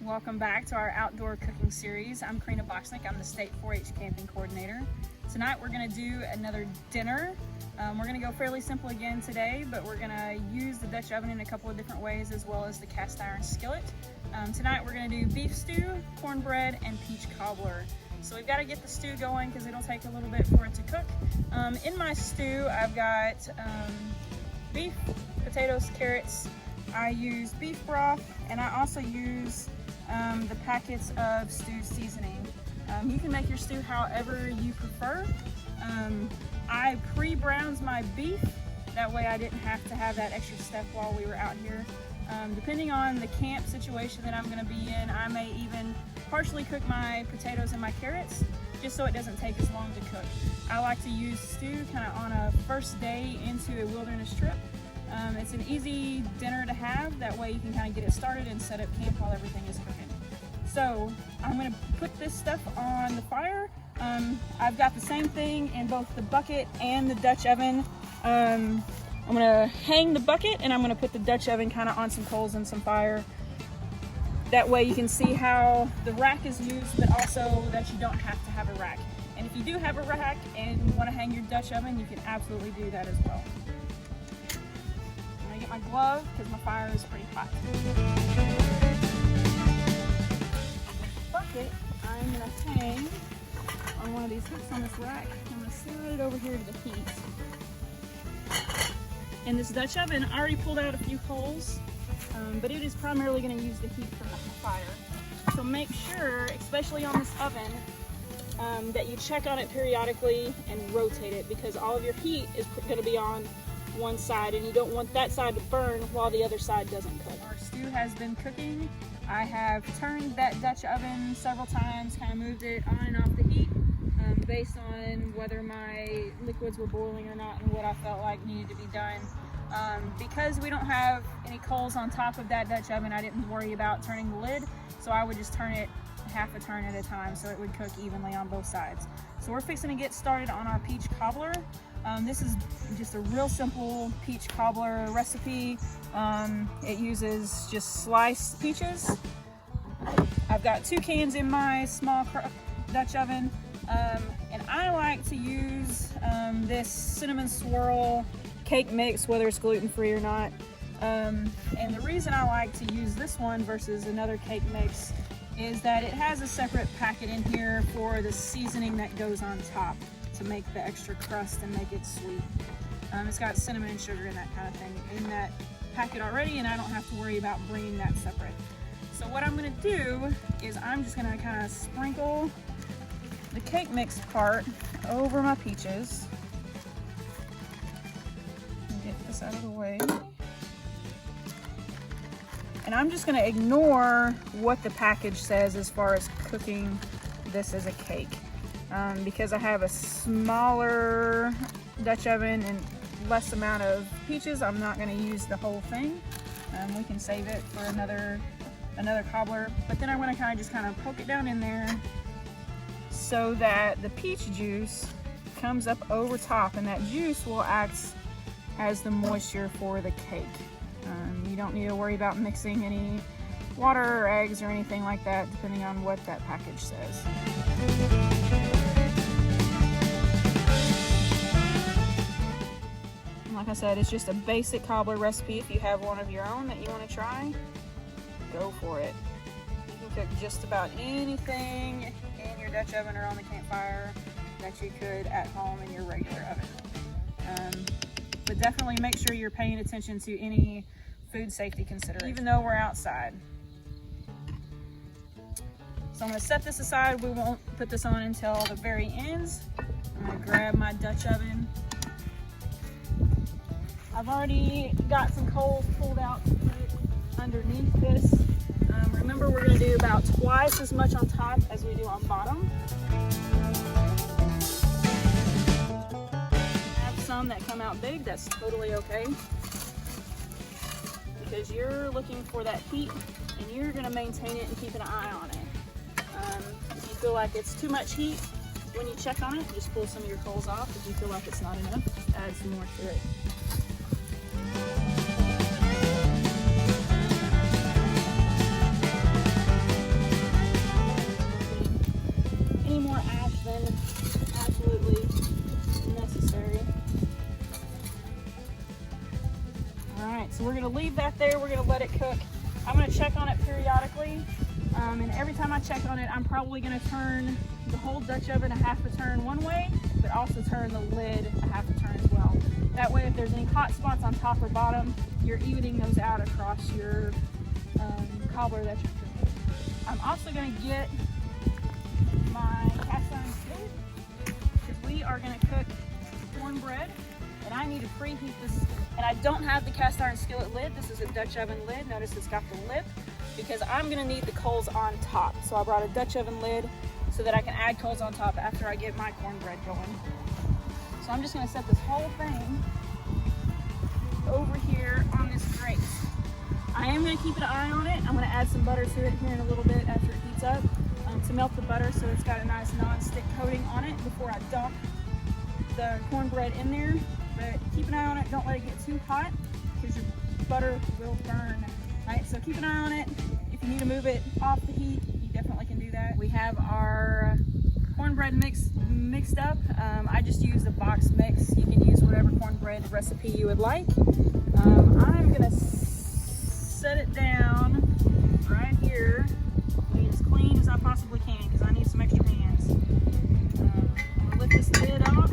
welcome back to our outdoor cooking series. I'm Creenna Bocksnick. I'm the State 4-H Camping Coordinator. Tonight we're going to do another dinner. We're going to go fairly simple again today, but we're going to use the Dutch oven in a couple of different ways as well as the cast iron skillet. Tonight we're going to do beef stew, cornbread, and peach cobbler. So we've got to get the stew going because it'll take a little bit for it to cook. In my stew I've got beef, potatoes, carrots. I use beef broth, and I also use the packets of stew seasoning. You can make your stew however you prefer. I pre-browned my beef, that way I didn't have to have that extra step while we were out here. Depending on the camp situation that I'm going to be in, I may even partially cook my potatoes and my carrots, just so it doesn't take as long to cook. I like to use stew kind of on a first day into a wilderness trip. It's an easy dinner to have, that way you can kind of get it started and set up camp while everything is cooking. So I'm going to put this stuff on the fire. I've got the same thing in both the bucket and the Dutch oven. I'm going to hang the bucket and I'm going to put the Dutch oven kind of on some coals and some fire. That way you can see how the rack is used, but also that you don't have to have a rack. And if you do have a rack and you want to hang your Dutch oven, you can absolutely do that as well. I'm going to get my glove because my fire is pretty hot. Bucket, I'm going to hang on one of these hooks on this rack. I'm going to slide it over here to the heat. In this Dutch oven, I already pulled out a few coals, but it is primarily going to use the heat from the fire. So make sure, especially on this oven, that you check on it periodically and rotate it, because all of your heat is going to be on one side and you don't want that side to burn while the other side doesn't cook. Our stew has been cooking. I have turned that Dutch oven several times, kind of moved it on and off the heat based on whether my liquids were boiling or not and what I felt like needed to be done. Because we don't have any coals on top of that Dutch oven, I didn't worry about turning the lid, so I would just turn it half a turn at a time so it would cook evenly on both sides. So we're fixing to get started on our peach cobbler. This is just a real simple peach cobbler recipe. It uses just sliced peaches. I've got 2 cans in my small Dutch oven, and I like to use this cinnamon swirl cake mix, whether it's gluten-free or not. And the reason I like to use this one versus another cake mix is that it has a separate packet in here for the seasoning that goes on top to make the extra crust and make it sweet. It's got cinnamon and sugar and that kind of thing in that packet already, and I don't have to worry about bringing that separate. So what I'm going to do is I'm just going to kind of sprinkle the cake mix part over my peaches. Get this out of the way. And I'm just going to ignore what the package says as far as cooking this as a cake. Because I have a smaller Dutch oven and less amount of peaches, I'm not going to use the whole thing. We can save it for another cobbler. But then I want to kind of poke it down in there so that the peach juice comes up over top, and that juice will act as the moisture for the cake. You don't need to worry about mixing any water or eggs or anything like that, depending on what that package says. Like I said, it's just a basic cobbler recipe. If you have one of your own that you want to try, go for it. You can cook just about anything in your Dutch oven or on the campfire that you could at home in your regular oven. But definitely make sure you're paying attention to any food safety considerations, even though we're outside. So I'm going to set this aside. We won't put this on until the very end. I'm going to grab my Dutch oven. I've already got some coals pulled out to put it underneath this. Remember, we're going to do about twice as much on top as we do on bottom. I have some that come out big. That's totally okay, because you're looking for that heat and you're going to maintain it and keep an eye on it. If you feel like it's too much heat when you check on it, just pull some of your coals off. If you feel like it's not enough, just add some more to it. that there. We're gonna let it cook. I'm gonna check on it periodically. And every time I check on it, I'm probably gonna turn the whole Dutch oven a half a turn one way, but also turn the lid a half a turn as well. That way, if there's any hot spots on top or bottom, you're evening those out across your cobbler that you're cooking. I'm also gonna get my cast iron skillet because we are gonna cook cornbread, and I need to preheat this. And I don't have the cast iron skillet lid. This is a Dutch oven lid. Notice it's got the lip because I'm gonna need the coals on top. So I brought a Dutch oven lid so that I can add coals on top after I get my cornbread going. So I'm just gonna set this whole thing over here on this grate. I am gonna keep an eye on it. I'm gonna add some butter to it here in a little bit after it heats up to melt the butter so it's got a nice non-stick coating on it before I dump the cornbread in there. But keep an eye on it, don't let it get too hot because your butter will burn. Right, so keep an eye on it. If you need to move it off the heat, you definitely can do that. We have our cornbread mixed up. I just used a box mix. You can use whatever cornbread recipe you would like. I'm gonna set it down right here, make it as clean as I possibly can because I need some extra hands. I'm gonna lift this lid out.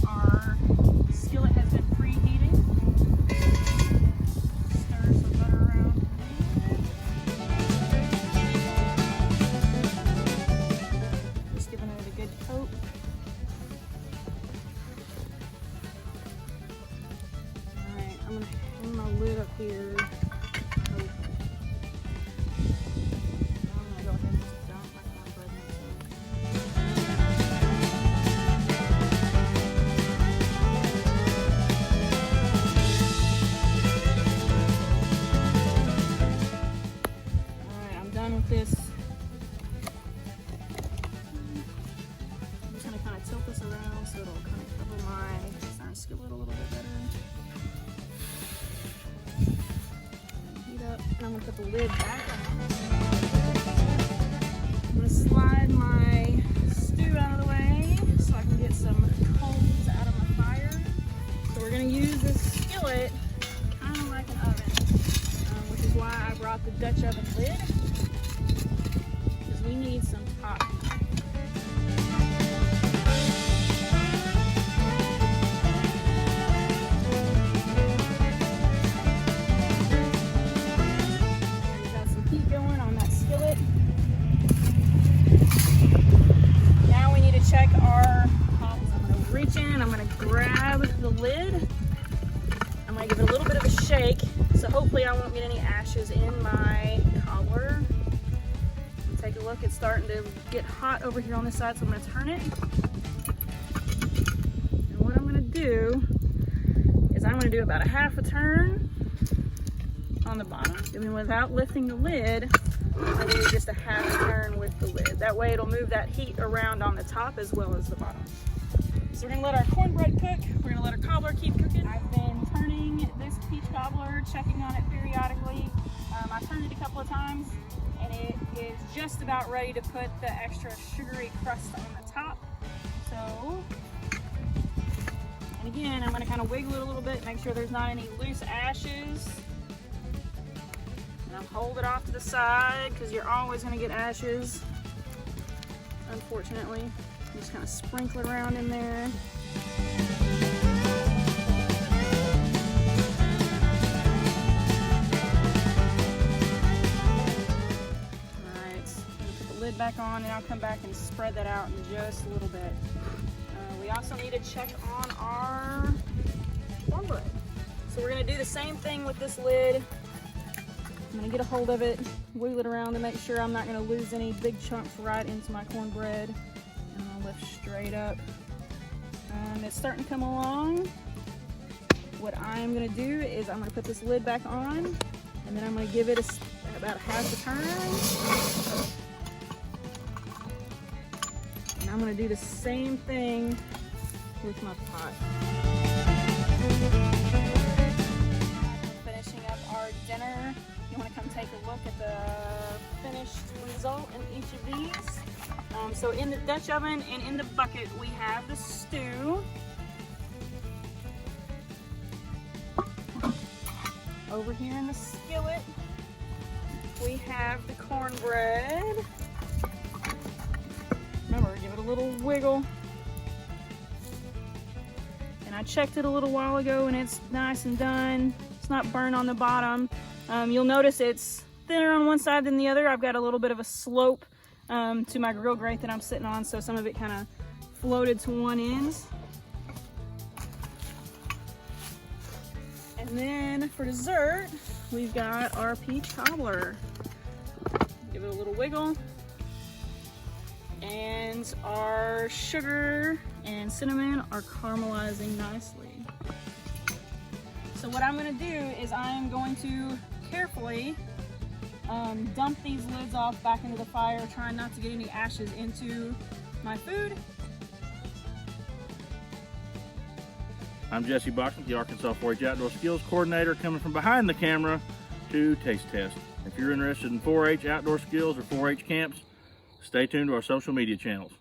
Our skillet has been preheating. Stir some butter around. Just giving it a good coat. Alright, I'm gonna hang my lid up here. This. I'm just going to kind of tilt this around so it'll kind of cover my cast iron skillet a little bit better. Heat up, and I'm going to put the lid back on. I'm going to slide my stew out of the way so I can get some coals out of my fire. So we're going to use this skillet kind of like an oven, which is why I brought the Dutch oven lid. We need some top heat. We've got some heat going on that skillet. Now we need to check our cobbles. I'm going to reach in, I'm going to grab the lid. I'm going to give it a little bit of a shake, so hopefully I won't get any ashes in my cobbler. Take a look, it's starting to get hot over here on this side, so I'm going to turn it. And what I'm going to do is I'm going to do about a half a turn on the bottom. And then without lifting the lid, I do just a half turn with the lid. That way it'll move that heat around on the top as well as the bottom. So we're going to let our cornbread cook. We're going to let our cobbler keep cooking. I've been turning this peach cobbler, checking on it periodically. I've turned it a couple of times. And it is just about ready to put the extra sugary crust on the top. So, and again, I'm going to kind of wiggle it a little bit, make sure there's not any loose ashes. And I'll hold it off to the side because you're always going to get ashes, unfortunately. Just kind of sprinkle it around in there. Lid back on, and I'll come back and spread that out in just a little bit. We also need to check on our cornbread. So we're going to do the same thing with this lid. I'm going to get a hold of it, wiggle it around to make sure I'm not going to lose any big chunks right into my cornbread. And I'll lift straight up. It's starting to come along. What I'm going to do is I'm going to put this lid back on, and then I'm going to give it about a half a turn. I'm going to do the same thing with my pot. Finishing up our dinner. You want to come take a look at the finished result in each of these. So in the Dutch oven and in the bucket we have the stew. Over here in the skillet, we have the cornbread. Remember, give it a little wiggle. And I checked it a little while ago and it's nice and done. It's not burned on the bottom. You'll notice it's thinner on one side than the other. I've got a little bit of a slope to my grill grate that I'm sitting on, so some of it kind of floated to one end. And then for dessert, we've got our peach cobbler. Give it a little wiggle. And our sugar and cinnamon are caramelizing nicely. So what I'm gonna do is I'm going to carefully dump these lids off back into the fire, trying not to get any ashes into my food. I'm Jesse Bocksnick, the Arkansas 4-H Outdoor Skills Coordinator, coming from behind the camera to taste test. If you're interested in 4-H outdoor skills or 4-H camps, stay tuned to our social media channels.